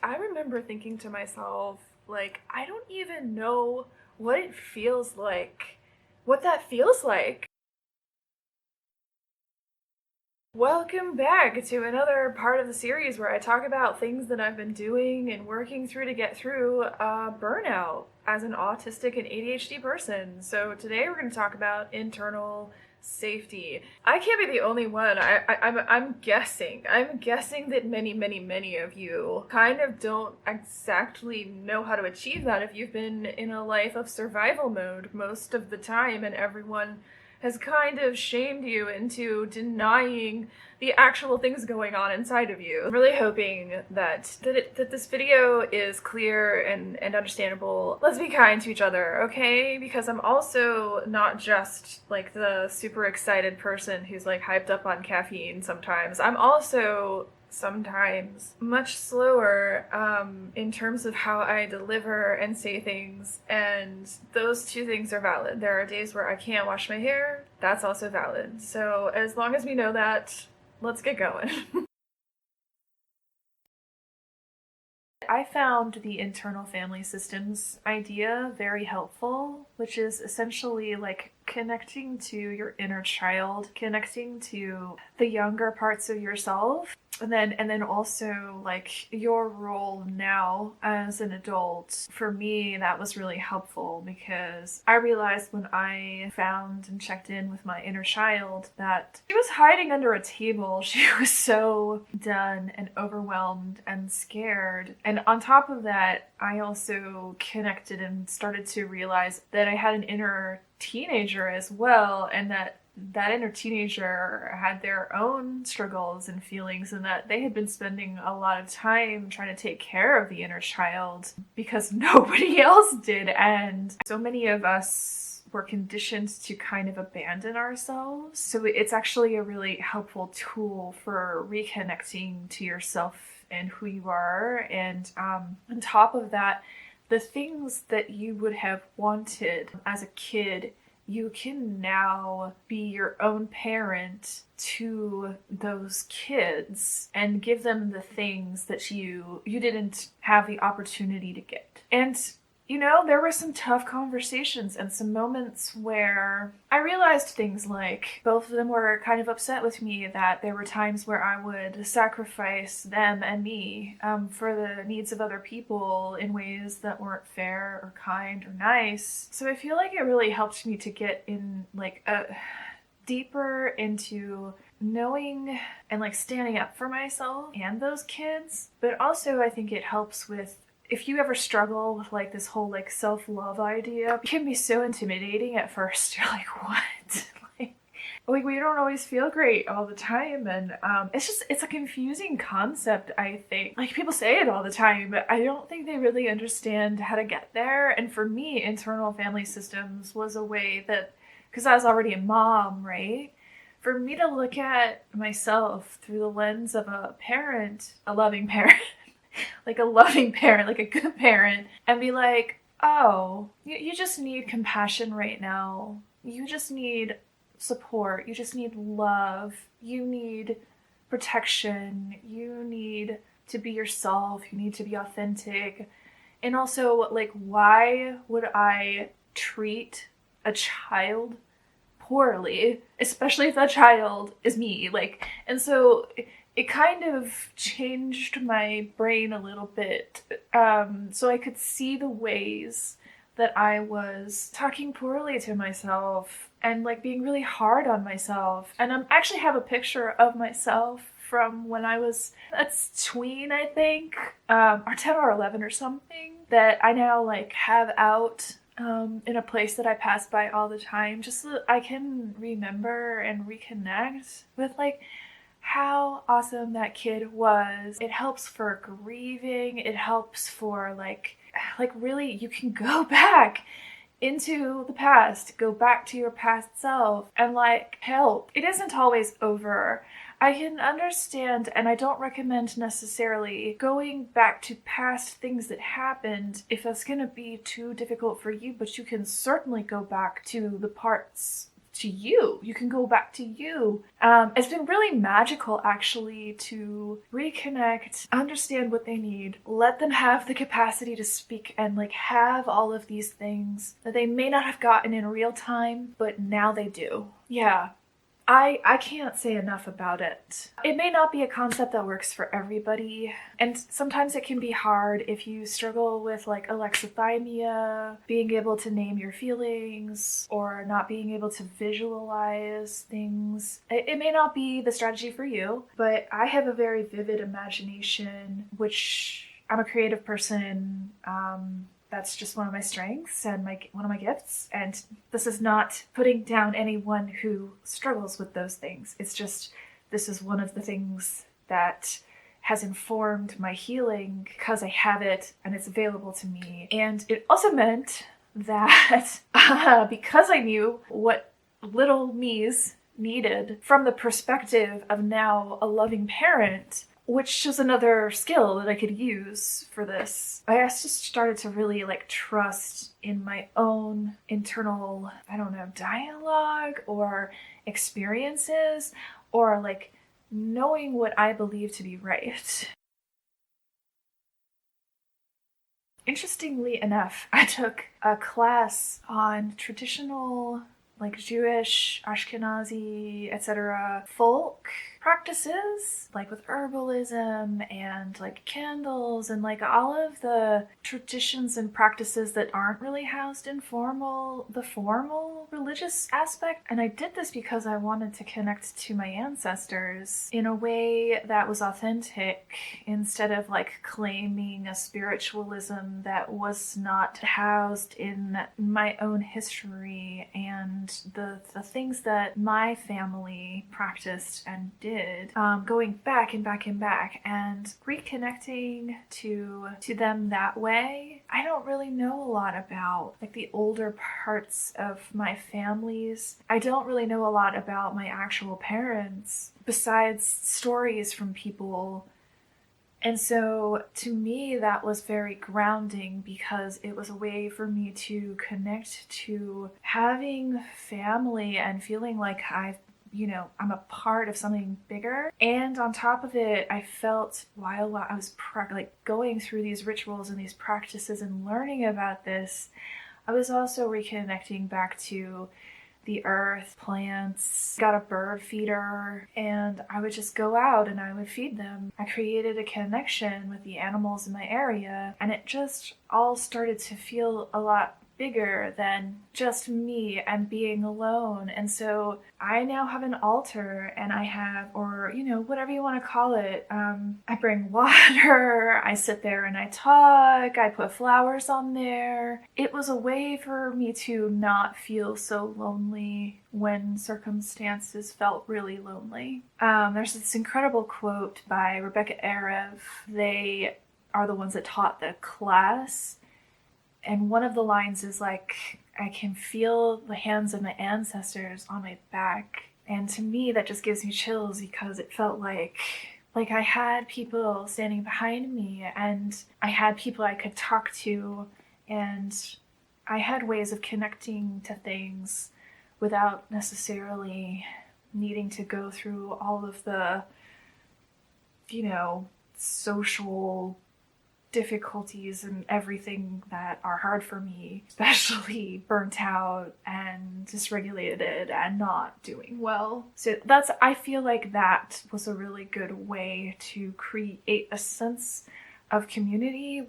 I remember thinking to myself, like, I don't even know what it feels like, what that feels like. Welcome back to another part of the series where I talk about things that I've been doing and working through to get through burnout as an autistic and ADHD person. So today we're going to talk about internal safety. I can't be the only one. I'm guessing. I'm guessing that many of you kind of don't exactly know how to achieve that if you've been in a life of survival mode most of the time, and everyone has kind of shamed you into denying the actual things going on inside of you. I'm really hoping that this video is clear and understandable. Let's be kind to each other, okay? Because I'm also not just like the super excited person who's like hyped up on caffeine sometimes. I'm also sometimes much slower in terms of how I deliver and say things, and those two things are valid. There are days where I can't wash my hair, that's also valid. So as long as we know that, let's get going. I found the internal family systems idea very helpful, which is essentially like connecting to your inner child, connecting to the younger parts of yourself, and then also like your role now as an adult. For me, that was really helpful because I realized when I found and checked in with my inner child that she was hiding under a table. She was so done and overwhelmed and scared. And on top of that, I also connected and started to realize that I had an inner teenager as well, and that inner teenager had their own struggles and feelings, and that they had been spending a lot of time trying to take care of the inner child because nobody else did. And so many of us were conditioned to kind of abandon ourselves. So it's actually a really helpful tool for reconnecting to yourself and who you are. And on top of that, the things that you would have wanted as a kid, you can now be your own parent to those kids and give them the things that you didn't have the opportunity to get. And you know, there were some tough conversations and some moments where I realized things like both of them were kind of upset with me that there were times where I would sacrifice them and me for the needs of other people in ways that weren't fair or kind or nice. So I feel like it really helped me to get in like deeper into knowing and like standing up for myself and those kids. But also I think it helps with, if you ever struggle with like this whole like self-love idea, it can be so intimidating at first. You're like, what? like we don't always feel great all the time, and it's a confusing concept, I think. Like, people say it all the time, but I don't think they really understand how to get there. And for me, internal family systems was a way that, because I was already a mom, right? For me to look at myself through the lens of a parent, a loving parent, like a loving parent, like a good parent, and be like, oh, you just need compassion right now. You just need support. You just need love. You need protection. You need to be yourself. You need to be authentic. And also, like, why would I treat a child poorly, especially if that child is me? Like, and so it kind of changed my brain a little bit, so I could see the ways that I was talking poorly to myself and like being really hard on myself. And I actually have a picture of myself from when I was a tween, I think, or 10 or 11 or something, that I now like have out in a place that I pass by all the time, just so that I can remember and reconnect with like how awesome that kid was. It helps for grieving. It helps for like really, you can go back into the past, go back to your past self and like help. It isn't always over. I can understand, and I don't recommend necessarily going back to past things that happened if that's going to be too difficult for you, but you can certainly go back to the parts to you. You can go back to you. It's been really magical, actually, to reconnect, understand what they need, let them have the capacity to speak and like have all of these things that they may not have gotten in real time, but now they do. Yeah. I can't say enough about it. It may not be a concept that works for everybody, and sometimes it can be hard if you struggle with like alexithymia, being able to name your feelings, or not being able to visualize things. It may not be the strategy for you, but I have a very vivid imagination, which I'm a creative person. That's just one of my strengths and one of my gifts. And this is not putting down anyone who struggles with those things. It's just, this is one of the things that has informed my healing because I have it and it's available to me. And it also meant that because I knew what little me's needed from the perspective of now a loving parent, which is another skill that I could use for this. I just started to really like trust in my own internal, dialogue or experiences, or like knowing what I believe to be right. Interestingly enough, I took a class on traditional like Jewish, Ashkenazi, etc. folk practices, like with herbalism and like candles and like all of the traditions and practices that aren't really housed in the formal religious aspect. And I did this because I wanted to connect to my ancestors in a way that was authentic, instead of like claiming a spiritualism that was not housed in my own history and the things that my family practiced and did, going back and back and back and reconnecting to them that way. I don't really know a lot about like the older parts of my families. I don't really know a lot about my actual parents besides stories from people. And so to me, that was very grounding because it was a way for me to connect to having family and feeling like I'm a part of something bigger. And on top of it, I felt while I was going through these rituals and these practices and learning about this, I was also reconnecting back to the earth, plants, got a bird feeder, and I would just go out and I would feed them. I created a connection with the animals in my area, and it just all started to feel a lot bigger than just me and being alone. And so I now have an altar, and I have, or whatever you want to call it, I bring water, I sit there and I talk, I put flowers on there. It was a way for me to not feel so lonely when circumstances felt really lonely. There's this incredible quote by Rebecca Erev. They are the ones that taught the class. And one of the lines is like, I can feel the hands of my ancestors on my back. And to me, that just gives me chills because it felt like I had people standing behind me, and I had people I could talk to, and I had ways of connecting to things without necessarily needing to go through all of the, social difficulties and everything that are hard for me, especially burnt out and dysregulated and not doing well. So I feel like that was a really good way to create a sense of community,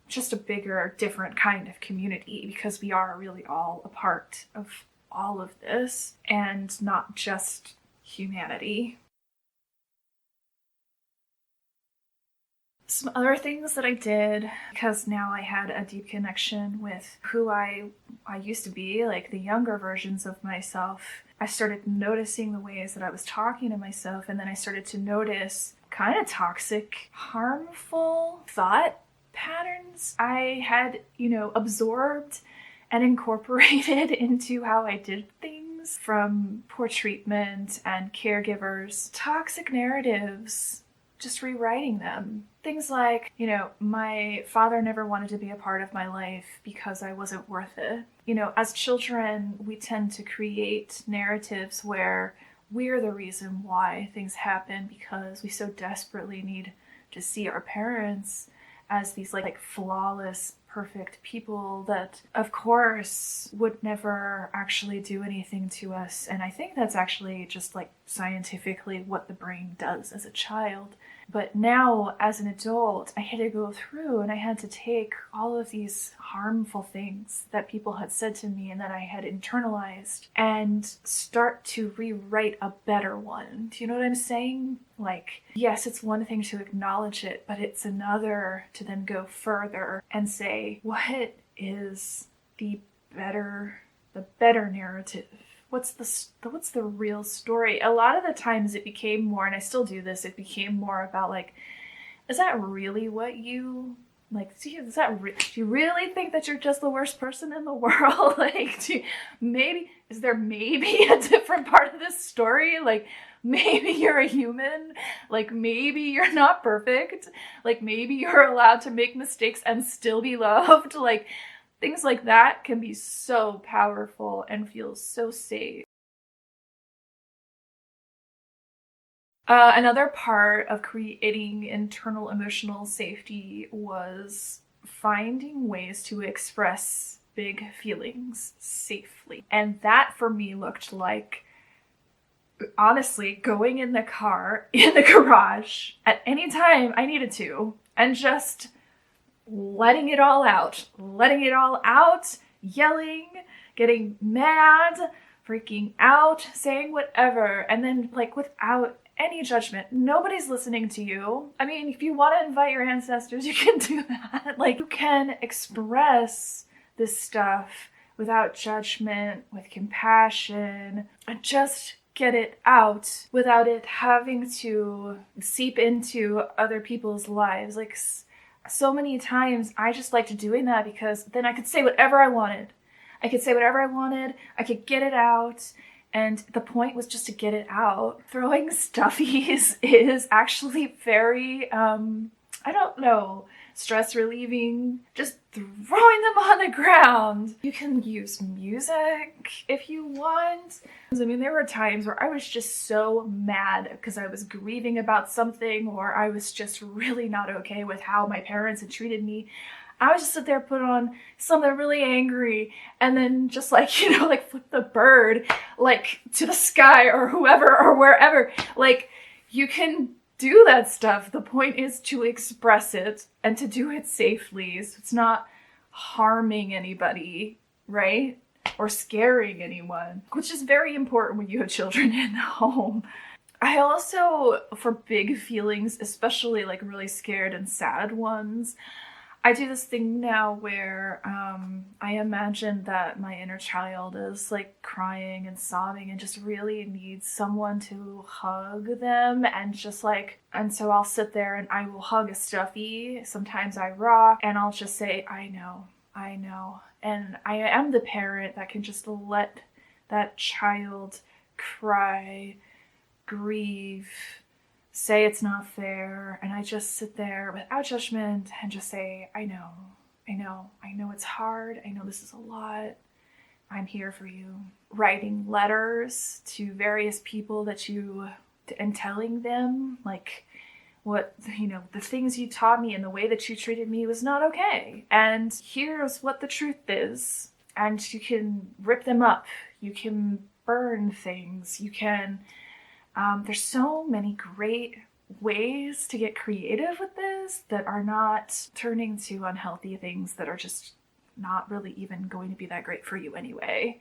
just a bigger, different kind of community, because we are really all a part of all of this and not just humanity. Some other things that I did, because now I had a deep connection with who I used to be, like the younger versions of myself. I started noticing the ways that I was talking to myself, and then I started to notice kind of toxic, harmful thought patterns I had, absorbed and incorporated into how I did things, from poor treatment and caregivers. Toxic narratives just rewriting them. Things like, my father never wanted to be a part of my life because I wasn't worth it. As children, we tend to create narratives where we're the reason why things happen because we so desperately need to see our parents as these like flawless, perfect people that of course would never actually do anything to us. And I think that's actually just like scientifically what the brain does as a child. But now as an adult, I had to go through and I had to take all of these harmful things that people had said to me and that I had internalized and start to rewrite a better one. Do you know what I'm saying? Like, yes, it's one thing to acknowledge it, but it's another to then go further and say, what is the better narrative? What's the real story? A lot of the times it became more, and I still do this, it became more about like, is that really what you like? Do you really think that you're just the worst person in the world? Like, is there maybe a different part of this story? Like, maybe you're a human. Like, maybe you're not perfect. Like, maybe you're allowed to make mistakes and still be loved. Like, things like that can be so powerful and feel so safe. Another part of creating internal emotional safety was finding ways to express big feelings safely. And that for me looked like, honestly, going in the car, in the garage, at any time I needed to, and just letting it all out, yelling, getting mad, freaking out, saying whatever, and then like without any judgment. Nobody's listening to you. I mean, if you want to invite your ancestors, you can do that. Like, you can express this stuff without judgment, with compassion, and just get it out without it having to seep into other people's lives. Like, so many times I just liked doing that because then I could say whatever I wanted. I could get it out. And the point was just to get it out. Throwing stuffies is actually very, stress relieving. Just throwing them on the ground. You can use music if you want. I mean, there were times where I was just so mad because I was grieving about something, or I was just really not okay with how my parents had treated me. I would just sit there, put on something really angry, and then just like, like flip the bird, like to the sky or whoever or wherever. Like, you can do that stuff. The point is to express it and to do it safely. So it's not harming anybody, right? Or scaring anyone, which is very important when you have children in the home. I also, for big feelings, especially like really scared and sad ones, I do this thing now where I imagine that my inner child is like crying and sobbing and just really needs someone to hug them, and so I'll sit there and I will hug a stuffy. Sometimes I rock and I'll just say, I know. And I am the parent that can just let that child cry, grieve, say it's not fair, and I just sit there without judgment and just say, I know it's hard, I know this is a lot, I'm here for you. Writing letters to various people and telling them like what, the things you taught me and the way that you treated me was not okay, and here's what the truth is. And you can rip them up, you can burn things, you can there's so many great ways to get creative with this that are not turning to unhealthy things that are just not really even going to be that great for you anyway.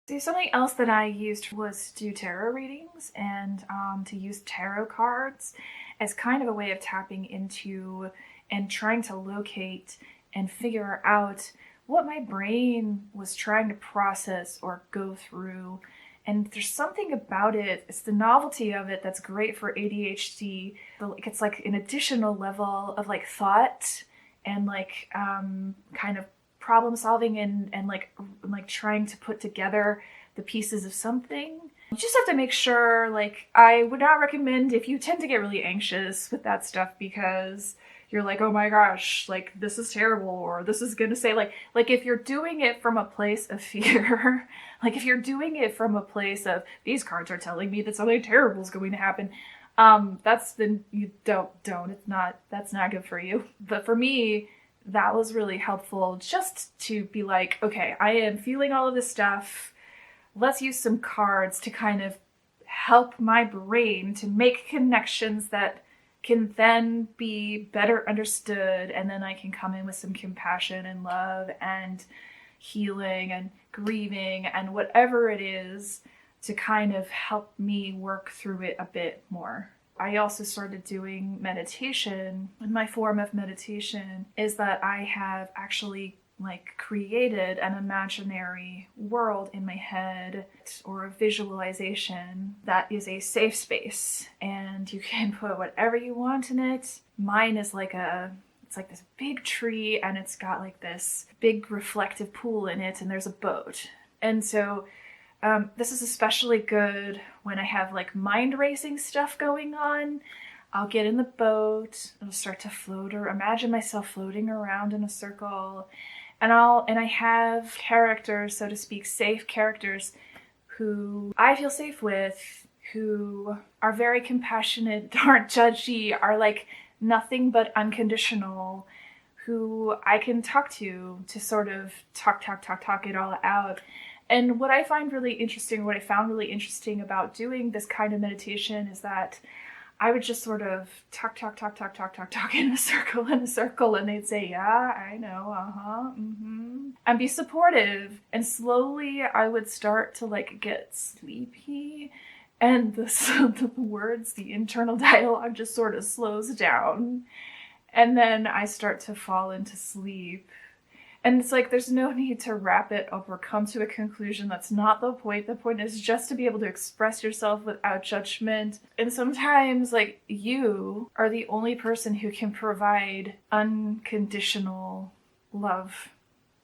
So something else that I used was to do tarot readings and to use tarot cards as kind of a way of tapping into and trying to locate and figure out what my brain was trying to process or go through. And there's something about it, it's the novelty of it that's great for ADHD. It's like an additional level of like thought and like kind of problem solving and like trying to put together the pieces of something You just have to make sure, like, I would not recommend if you tend to get really anxious with that stuff because you're like, oh my gosh, like, this is terrible, or this is gonna say, like if you're doing it from a place of fear, like if you're doing it from a place of, these cards are telling me that something terrible is going to happen, then you don't, that's not good for you. But for me, that was really helpful just to be like, okay, I am feeling all of this stuff. Let's use some cards to kind of help my brain to make connections that can then be better understood. And then I can come in with some compassion and love and healing and grieving and whatever it is to kind of help me work through it a bit more. I also started doing meditation, and my form of meditation is that I have actually created an imaginary world in my head, or a visualization that is a safe space, and you can put whatever you want in it. Mine is it's like this big tree, and it's got like this big reflective pool in it, and there's a boat. And so this is especially good when I have like mind racing stuff going on. I'll get in the boat, it'll start to float, or imagine myself floating around in a circle. And I have characters, so to speak, safe characters who I feel safe with, who are very compassionate, aren't judgy, are like nothing but unconditional, who I can talk to sort of talk it all out. And what I found really interesting about doing this kind of meditation is that I would just sort of talk in a circle, and they'd say, yeah, I know, and be supportive. And slowly I would start to like get sleepy, and the words, the internal dialogue just sort of slows down. And then I start to fall into sleep. And it's like, there's no need to wrap it up or come to a conclusion. That's not the point. The point is just to be able to express yourself without judgment. And sometimes, like, you are the only person who can provide unconditional love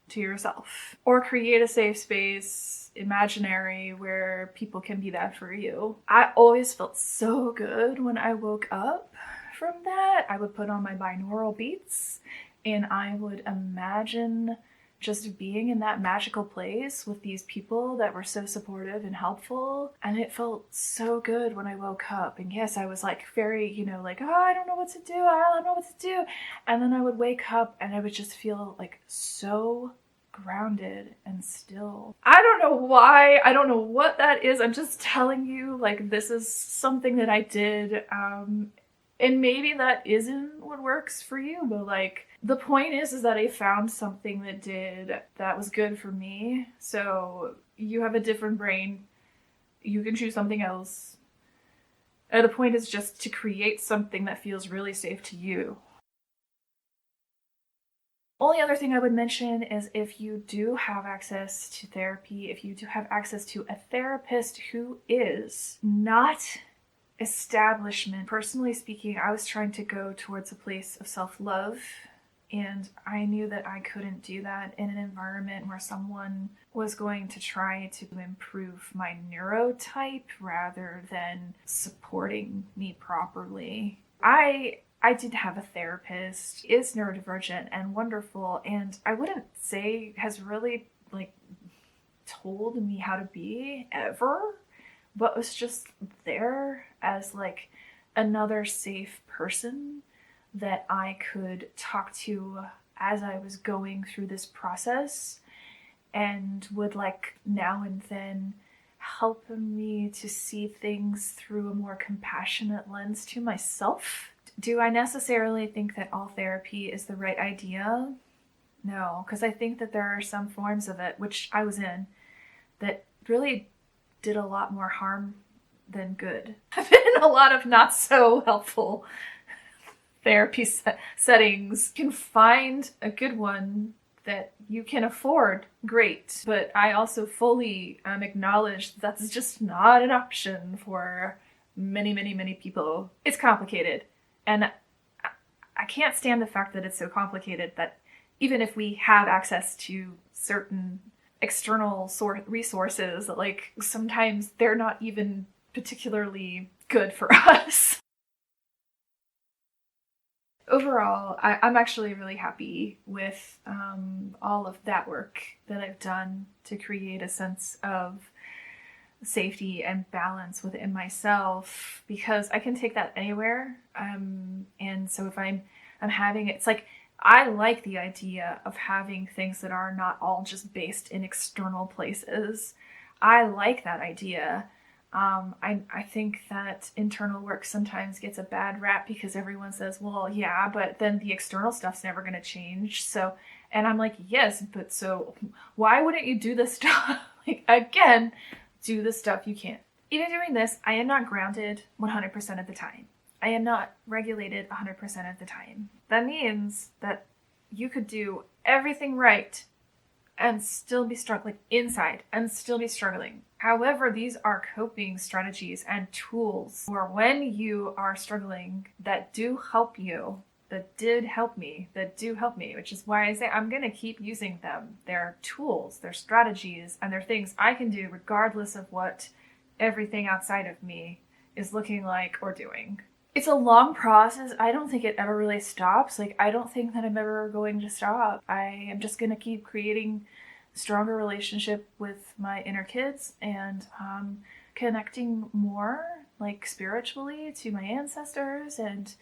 to yourself. Or create a safe space, imaginary, where people can be that for you. I always felt so good when I woke up from that. I would put on my binaural beats, and I would imagine just being in that magical place with these people that were so supportive and helpful. And it felt so good when I woke up. And yes, I was like very, like, oh, I don't know what to do. I don't know what to do. And then I would wake up and I would just feel like so grounded and still. I don't know why. I don't know what that is. I'm just telling you, like, this is something that I did. And maybe that isn't what works for you, but like, the point is that I found something that was good for me. So you have a different brain. You can choose something else. And the point is just to create something that feels really safe to you. Only other thing I would mention is if you do have access to therapy, if you do have access to a therapist who is not establishment. Personally speaking, I was trying to go towards a place of self-love, and I knew that I couldn't do that in an environment where someone was going to try to improve my neurotype rather than supporting me properly. I did have a therapist, is neurodivergent and wonderful, and I wouldn't say has really like told me how to be ever, but was just there as like another safe person that I could talk to as I was going through this process, and would like now and then help me to see things through a more compassionate lens to myself. Do I necessarily think that all therapy is the right idea? No, because I think that there are some forms of it, which I was in, that really did a lot more harm than good. I've been in a lot of not so helpful therapy settings. You can find a good one that you can afford, great. But I also fully acknowledge that's just not an option for many people. It's complicated. And I can't stand the fact that it's so complicated that even if we have access to certain external resources, like sometimes they're not even particularly good for us. Overall, I'm actually really happy with all of that work that I've done to create a sense of safety and balance within myself, because I can take that anywhere. And so if I'm having it's like I like the idea of having things that are not all just based in external places. I like that idea. I think that internal work sometimes gets a bad rap because everyone says, well, yeah, but then the external stuff's never going to change. So, and I'm like, yes, but so why wouldn't you do this stuff? Like, again, do the stuff you can. Even doing this, I am not grounded 100% of the time. I am not regulated 100% of the time. That means that you could do everything right and still be struggling inside and still be struggling. However, these are coping strategies and tools for when you are struggling that do help you, that do help me, which is why I say I'm going to keep using them. They're tools, they're strategies, and they're things I can do regardless of what everything outside of me is looking like or doing. It's a long process. I don't think it ever really stops. Like, I don't think that I'm ever going to stop. I am just going to keep creating a stronger relationship with my inner kids and connecting more, like, spiritually to my ancestors and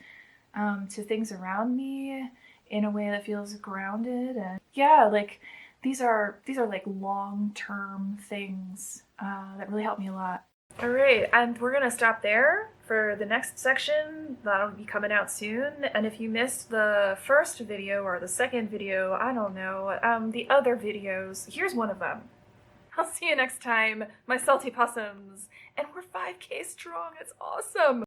to things around me in a way that feels grounded. And yeah, like, these are like long-term things that really help me a lot. All right, and we're gonna stop there for the next section. That'll be coming out soon. And if you missed the first video or the second video, I don't know, the other videos, here's one of them. I'll see you next time, my salty possums. And we're 5K strong, it's awesome.